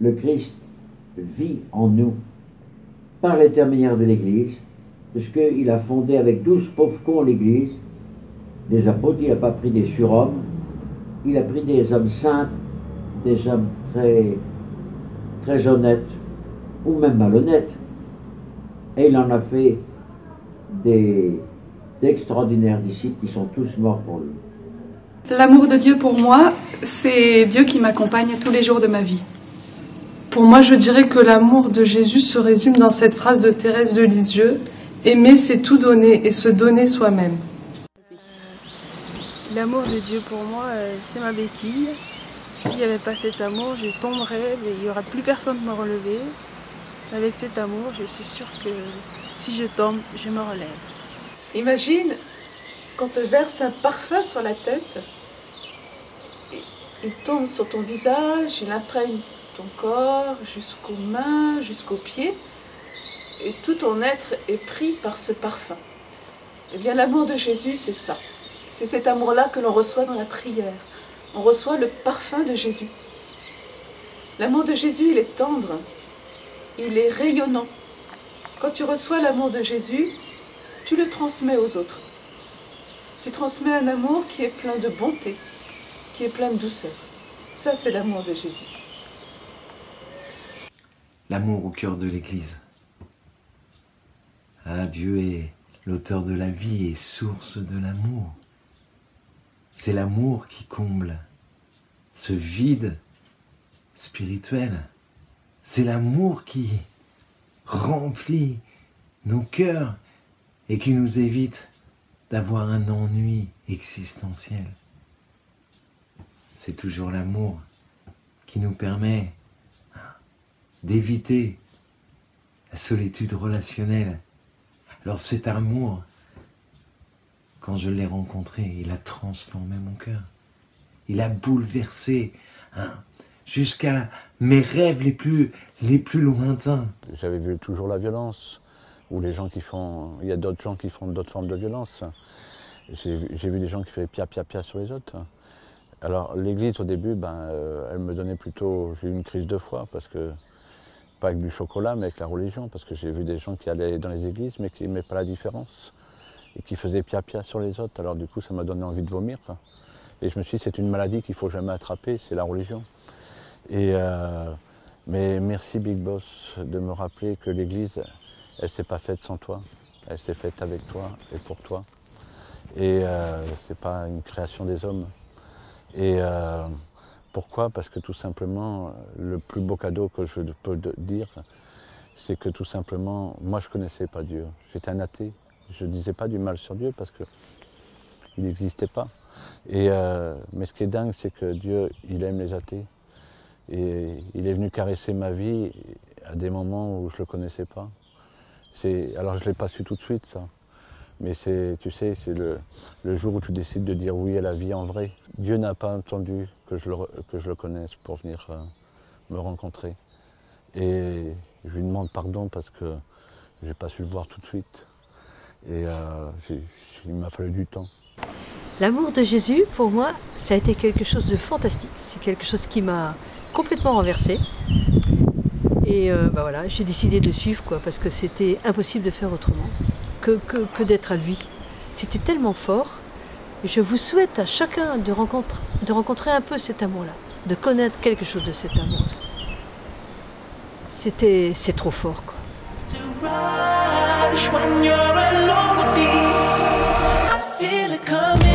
le Christ vit en nous par l'intermédiaire de l'Église, puisqu'il a fondé avec 12 pauvres cons l'Église, des apôtres. Il n'a pas pris des surhommes, il a pris des hommes simples, des hommes très, très honnêtes, ou même malhonnêtes, et il en a fait d'extraordinaires disciples qui sont tous morts pour lui. L'amour de Dieu pour moi, c'est Dieu qui m'accompagne tous les jours de ma vie. Pour moi, je dirais que l'amour de Jésus se résume dans cette phrase de Thérèse de Lisieux: aimer, c'est tout donner et se donner soi-même. L'amour de Dieu pour moi, c'est ma béquille. S'il n'y avait pas cet amour, je tomberais et il n'y aura plus personne pour me relever. Avec cet amour, je suis sûre que si je tombe, je me relève. Imagine quand on te verse un parfum sur la tête, il tombe sur ton visage, il imprègne ton corps jusqu'aux mains, jusqu'aux pieds, et tout ton être est pris par ce parfum. Eh bien, l'amour de Jésus, c'est ça. C'est cet amour-là que l'on reçoit dans la prière. On reçoit le parfum de Jésus. L'amour de Jésus, il est tendre, il est rayonnant. Quand tu reçois l'amour de Jésus, tu le transmets aux autres. Tu transmets un amour qui est plein de bonté, qui est plein de douceur. Ça, c'est l'amour de Jésus. L'amour au cœur de l'Église. Ah, Dieu est l'auteur de la vie et source de l'amour. C'est l'amour qui comble ce vide spirituel. C'est l'amour qui remplit nos cœurs et qui nous évite d'avoir un ennui existentiel. C'est toujours l'amour qui nous permet d'éviter la solitude relationnelle. Alors cet amour, quand je l'ai rencontré, il a transformé mon cœur. Il a bouleversé jusqu'à mes rêves les plus lointains. J'avais vu toujours la violence, ou les gens qui font... Il y a d'autres gens qui font d'autres formes de violence. J'ai vu des gens qui faisaient pia sur les autres. Alors l'église au début, elle me donnait plutôt... J'ai eu une crise de foi, parce que... Pas avec du chocolat, mais avec la religion, parce que j'ai vu des gens qui allaient dans les églises, mais qui n'aimaient pas la différence, et qui faisaient pia sur les autres. Alors du coup, ça m'a donné envie de vomir. Et je me suis dit, c'est une maladie qu'il ne faut jamais attraper, c'est la religion. Mais merci Big Boss de me rappeler que l'église, elle ne s'est pas faite sans toi. Elle s'est faite avec toi et pour toi. Et ce n'est pas une création des hommes. Et pourquoi? Parce que tout simplement, le plus beau cadeau que je peux dire, c'est que tout simplement, moi je ne connaissais pas Dieu. J'étais un athée. Je ne disais pas du mal sur Dieu parce qu'il n'existait pas. Mais ce qui est dingue, c'est que Dieu, il aime les athées. Et il est venu caresser ma vie à des moments où je ne le connaissais pas. Alors je ne l'ai pas su tout de suite, ça. Mais tu sais, c'est le jour où tu décides de dire oui à la vie en vrai. Dieu n'a pas attendu que je le connaisse pour venir me rencontrer. Et je lui demande pardon parce que je n'ai pas su le voir tout de suite. Et il m'a fallu du temps. L'amour de Jésus, pour moi, ça a été quelque chose de fantastique. C'est quelque chose qui m'a complètement renversée. Et voilà, j'ai décidé de le suivre, parce que c'était impossible de faire autrement que d'être à lui. C'était tellement fort. Je vous souhaite à chacun de rencontrer un peu cet amour-là, de connaître quelque chose de cet amour. C'est trop fort, quoi. When you're alone with me, I feel it coming.